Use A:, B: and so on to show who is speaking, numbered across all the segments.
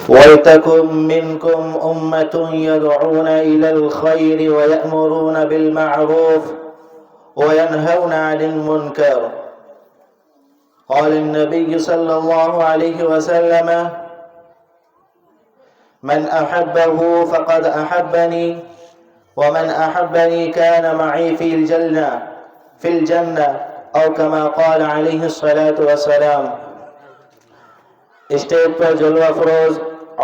A: وَلْتَكُنْ مِنْكُمْ أُمَّةٌ يَدْعُونَ إِلَى الْخَيْرِ وَيَأْمُرُونَ بِالْمَعْرُوفِ وَيَنْهَوْنَ عَنِ الْمُنْكَرِ. قال النبي صلى الله عليه وسلم: من أحبه فقد أحبني ومن أحبني كان معي في الجنة أو كما قال عليه الصلاة والسلام. اسٹیج پر جلوہ افروز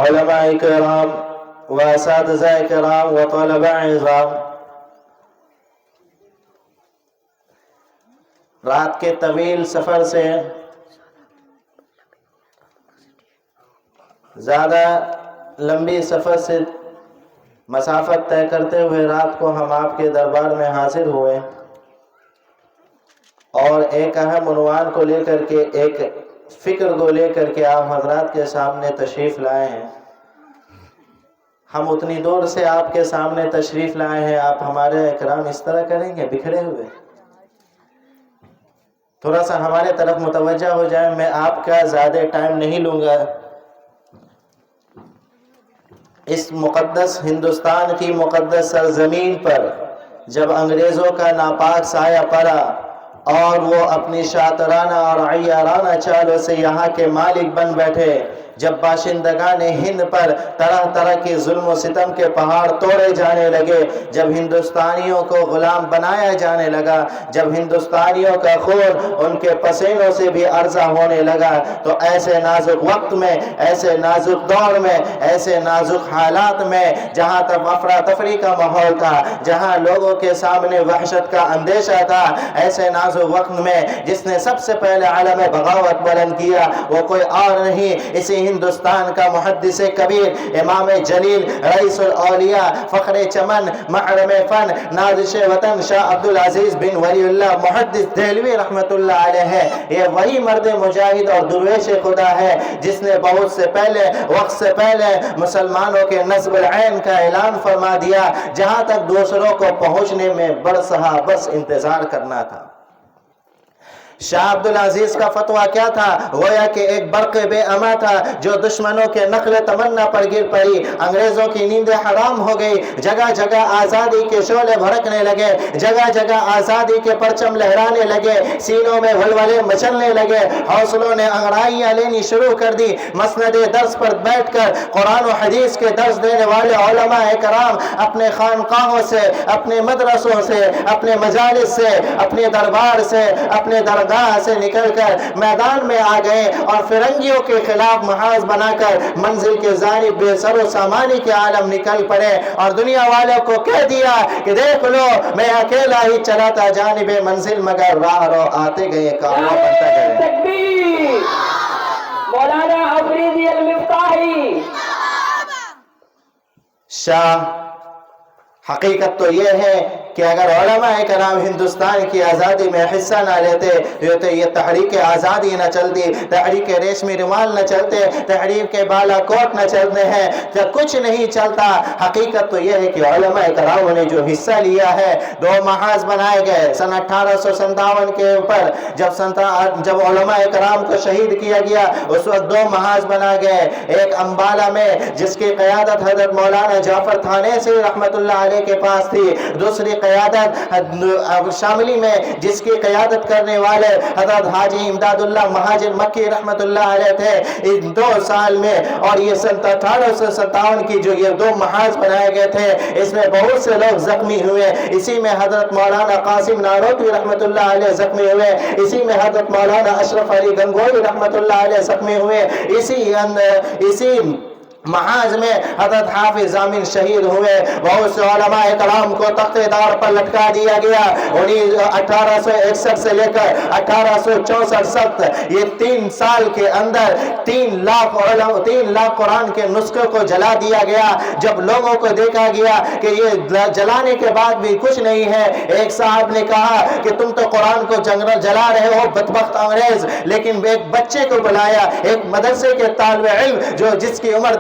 A: علماء کرام و اساتذہ کرام و طلباء عظام، رات کے طویل سفر سے زیادہ لمبی سفر سے مسافت طے کرتے ہوئے رات کو ہم آپ کے دربار میں حاضر ہوئے اور ایک اہم عنوان کو لے کر کے، ایک فکر کو لے کر کے آپ حضرات کے سامنے تشریف لائے ہیں. ہم اتنی دور سے آپ کے سامنے تشریف لائے ہیں، آپ ہمارے اکرام اس طرح کریں گے بکھرے ہوئے؟ تھوڑا سا ہمارے طرف متوجہ ہو جائیں. میں آپ کا زیادہ ٹائم نہیں لوں گا. اس مقدس ہندوستان کی مقدس سرزمین پر جب انگریزوں کا ناپاک سایہ پڑا اور وہ اپنی شاطرانہ اور عیارانہ چالوں سے یہاں کے مالک بن بیٹھے، جب باشندگان ہند پر طرح طرح کے ظلم و ستم کے پہاڑ توڑے جانے لگے، جب ہندوستانیوں کو غلام بنایا جانے لگا، جب ہندوستانیوں کا خون ان کے پسینوں سے بھی ارزا ہونے لگا، تو ایسے نازک وقت میں، ایسے نازک دور میں، ایسے نازک حالات میں جہاں تک افراتفری کا ماحول تھا، جہاں لوگوں کے سامنے وحشت کا اندیشہ تھا، ایسے نازک وقت میں جس نے سب سے پہلے علم بغاوت بلند کیا وہ کوئی اور نہیں، اسی ہندوستان کا محدث کبیر، امام جلیل، رئیس الاولیاء، فخر چمن، محرم فن، نازش وطن شاہ عبدالعزیز بن ولی اللہ محدث دہلوی رحمت اللہ علیہ ہے. یہ وہی مرد مجاہد اور درویش خدا ہے جس نے بہت سے پہلے، وقت سے پہلے مسلمانوں کے نصب العین کا اعلان فرما دیا، جہاں تک دوسروں کو پہنچنے میں برسہا بس انتظار کرنا تھا. شاہ عبدالعزیز کا فتویٰ کیا تھا؟ گویا کہ ایک برق بے اما تھا جو دشمنوں کے نقل تمنا پر گر پڑی، انگریزوں کی نیند حرام ہو گئی، جگہ جگہ آزادی کے شعلے بھڑکنے لگے، جگہ جگہ آزادی کے پرچم لہرانے لگے، سینوں میں ولولے مچلنے لگے، حوصلوں نے انگڑائیاں لینی شروع کر دی. مسند درس پر بیٹھ کر قرآن و حدیث کے درس دینے والے علماء کرام اپنے خانقاہوں سے، اپنے مدرسوں سے، اپنے مجالس سے، اپنے دربار سے، اپنے درگاہ سے نکل کر میدان میں آ گئے اور فرنگیوں کے خلاف محاذ بنا کر منزل کے جانب بے سر و سامانی کے عالم نکل پڑے اور دنیا والوں کو کہہ دیا کہ دیکھ لو میں اکیلا ہی چلا تھا جانب منزل مگر راہ رو آتے گئے کاموں بنتا گئے.
B: تکبیر! مولانا افریدی المفتاحی.
A: شاہ حقیقت تو یہ ہے کہ اگر علماء کرام ہندوستان کی آزادی میں حصہ نہ لیتے تو یہ تحریک آزادی نہ چلتی، تحریک ریشمی رومال نہ چلتے، تحریک کے بالا کوٹ نہ چلتے ہیں، تو کچھ نہیں چلتا. حقیقت تو یہ ہے کہ علماء کرام نے جو حصہ لیا ہے، دو محاذ بنائے گئے سن 1857 کے اوپر جب علماء کرام کو شہید کیا گیا، اس وقت دو محاذ بنا گئے، ایک امبالہ میں جس کی قیادت حضرت مولانا جعفر تھانیسی رحمت اللہ علیہ کے پاس تھی، دوسری قیادت شاملی میں جس کی قیادت کرنے والے حضرت حاجی امداد اللہ مہاجر مکی رحمت اللہ علیہ تھے. ان 2 سال میں اور یہ سن 1857 کی جو یہ 2 محاذ بنائے گئے تھے، اس میں بہت سے لوگ زخمی ہوئے. اسی میں حضرت مولانا قاسم ناروتوی رحمت اللہ علیہ زخمی ہوئے، اسی میں حضرت مولانا اشرف علی گنگوئی رحمت اللہ علیہ زخمی ہوئے، اسی محاذ میں حضرت حافظ ضامن شہید ہوئے. بہت سے علماء کرام کو تختے دار پر لٹکا دیا گیا. 1861 سے لے کر 1864 یہ 3 سال کے اندر 3 لاکھ قرآن کے نسخوں کو جلا دیا گیا. جب لوگوں کو دیکھا گیا کہ یہ جلانے کے بعد بھی کچھ نہیں ہے، ایک صاحب نے کہا کہ تم تو قرآن کو جلا رہے ہو بدبخت انگریز. لیکن ایک بچے کو بلایا، ایک مدرسے کے طالب علم جو جس کی عمر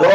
A: 2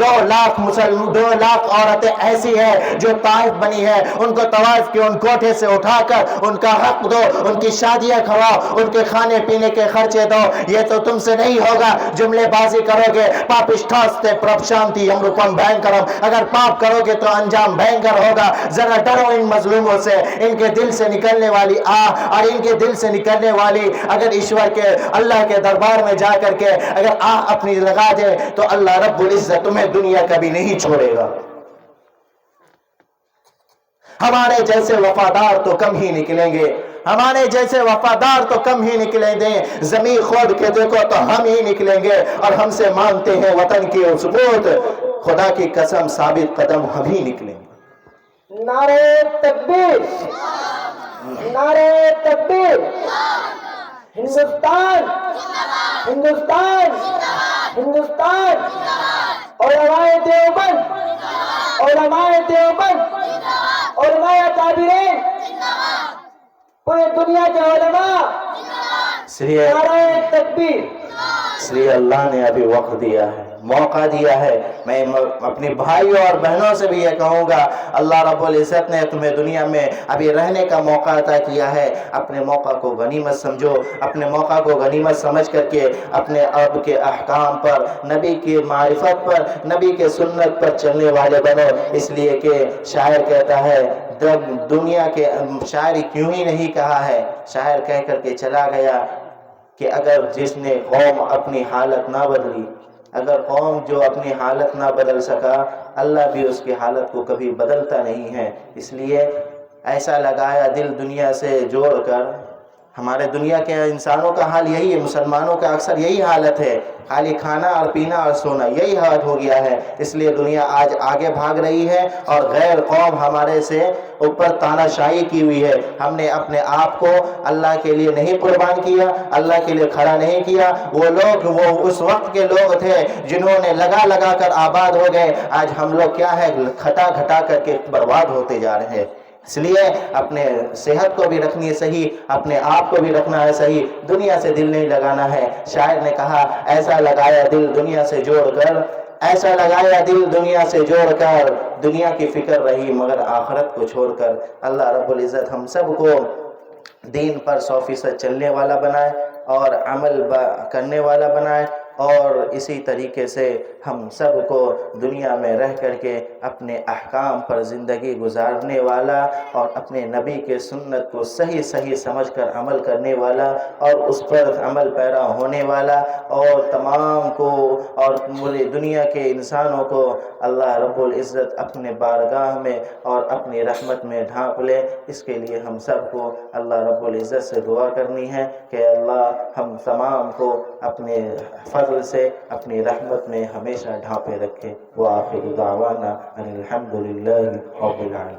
A: 2 لاکھ عورتیں ایسی ہیں جو طائف بنی ہے, ان کو طوائف کے ان کوٹھے سے اٹھا کر ان کا حق دو, ان کی شادیاں کھواؤ, ان کے کھانے پینے کے خرچے دو. یہ تو تم سے نہیں ہوگا. جملے بازی کرو گے, پاپشٹھاستے پرپشانتی امرکم بھینکرم, اگر پاپ کرو گے تو انجام بھینکر ہوگا. ذرا ڈرو ان مظلوموں سے. ان کے دل سے نکلنے والی آہ اور ان کے دل سے نکلنے والی اگر ایشور کے اللہ کے دربار میں جا کر کے اگر آہ اپنی لگا دے تو اللہ رب العزت تمہیں دنیا کبھی نہیں چھوڑے گا. ہمارے جیسے وفادار تو کم ہی نکلیں گے, ہمارے جیسے وفادار تو کم ہی نکلیں گے. زمین کھود کے دیکھو تو ہم ہی نکلیں گے, اور ہم سے مانگتے ہیں وطن کی ثبوت. خدا کی قسم ثابت قدم ہم ہی نکلیں گے.
B: نعرہ تکبیر, نعرہ تکبیر. ہندوستان, ہندوستان, ہندوستان. علماء دیوبند, علماء دیوبند, علماء تعبیرین, پورے دنیا کے علماء. نعرہ تکبیر.
A: اس لیے اللہ نے ابھی وقت دیا ہے, موقع دیا ہے. میں اپنے بھائیوں اور بہنوں سے بھی یہ کہوں گا, اللہ رب العزت نے تمہیں دنیا میں ابھی رہنے کا موقع عطا کیا ہے. اپنے موقع کو غنیمت سمجھو, اپنے موقع کو غنیمت سمجھ کر کے اپنے رب کے احکام پر, نبی کی معرفت پر, نبی کے سنت پر چلنے والے بنو. اس لیے کہ شاعر کہتا ہے, دنیا کے شاعر کیوں ہی نہیں کہا ہے, شاعر کہہ کر کے چلا گیا کہ اگر جس نے قوم اپنی حالت نہ بدلی, اگر قوم جو اپنی حالت نہ بدل سکا, اللہ بھی اس کی حالت کو کبھی بدلتا نہیں ہے. اس لیے ایسا لگایا دل دنیا سے جوڑ کر. ہمارے دنیا کے انسانوں کا حال یہی ہے, مسلمانوں کا اکثر یہی حالت ہے, خالی کھانا اور پینا اور سونا, یہی حالت ہو گیا ہے. اس لیے دنیا آج آگے بھاگ رہی ہے اور غیر قوم ہمارے سے اوپر تانا شاہی کی ہوئی ہے. ہم نے اپنے آپ کو اللہ کے لیے نہیں قربان کیا, اللہ کے لیے کھڑا نہیں کیا. وہ لوگ, وہ اس وقت کے لوگ تھے جنہوں نے لگا کر آباد ہو گئے. آج ہم لوگ کیا ہے, گھٹا کر کے برباد ہوتے جا رہے ہیں. اس لیے اپنے صحت کو بھی رکھنی ہے صحیح, اپنے آپ کو بھی رکھنا ہے صحیح, دنیا سے دل نہیں لگانا ہے. شاعر نے کہا, ایسا لگایا دل دنیا سے جوڑ کر, ایسا لگایا دل دنیا سے جوڑ کر, دنیا کی فکر رہی مگر آخرت کو چھوڑ کر. اللہ رب العزت ہم سب کو دین پر 100% چلنے والا بنائے اور عمل کرنے والا بنائے, اور اسی طریقے سے ہم سب کو دنیا میں رہ کر کے اپنے احکام پر زندگی گزارنے والا اور اپنے نبی کے سنت کو صحیح سمجھ کر عمل کرنے والا اور اس پر عمل پیرا ہونے والا, اور تمام کو اور پوری دنیا کے انسانوں کو اللہ رب العزت اپنے بارگاہ میں اور اپنی رحمت میں ڈھانپ لے. اس کے لیے ہم سب کو اللہ رب العزت سے دعا کرنی ہے کہ اللہ ہم تمام کو اپنے فضل سے اپنی رحمت میں ہمیشہ ڈھانپے رکھے. وآخر دعوانا ان الحمد للہ رب العالمین.